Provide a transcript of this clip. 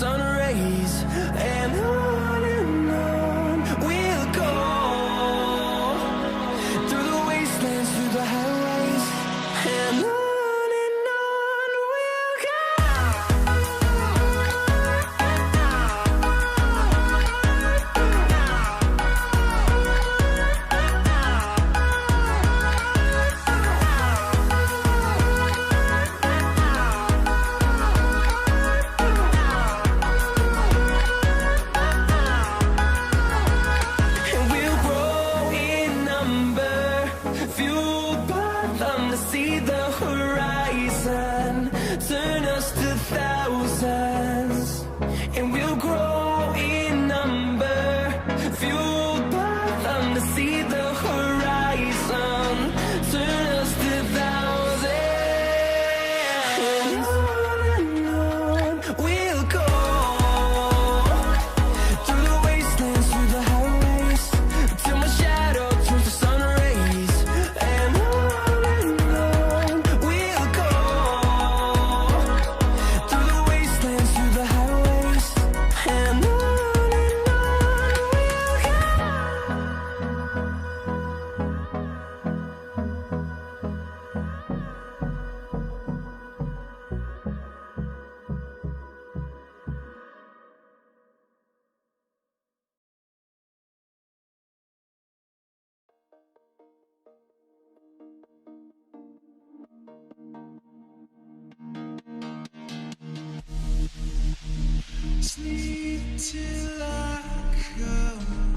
sun rays, and on we'll go, through the wastelands, through the highways, and on we'll go. And we'll grow in number, fueled by them to see the horizon, turn us to thousands. And we'll grow in number, fueled by them to see the horizon, turn us to thousands. And on we'll go, through the wastelands, through the highways, till my shadow turns to sun rays, and on we'll go, through the wastelands, through the highways, and on we'll go. Sleep till I come.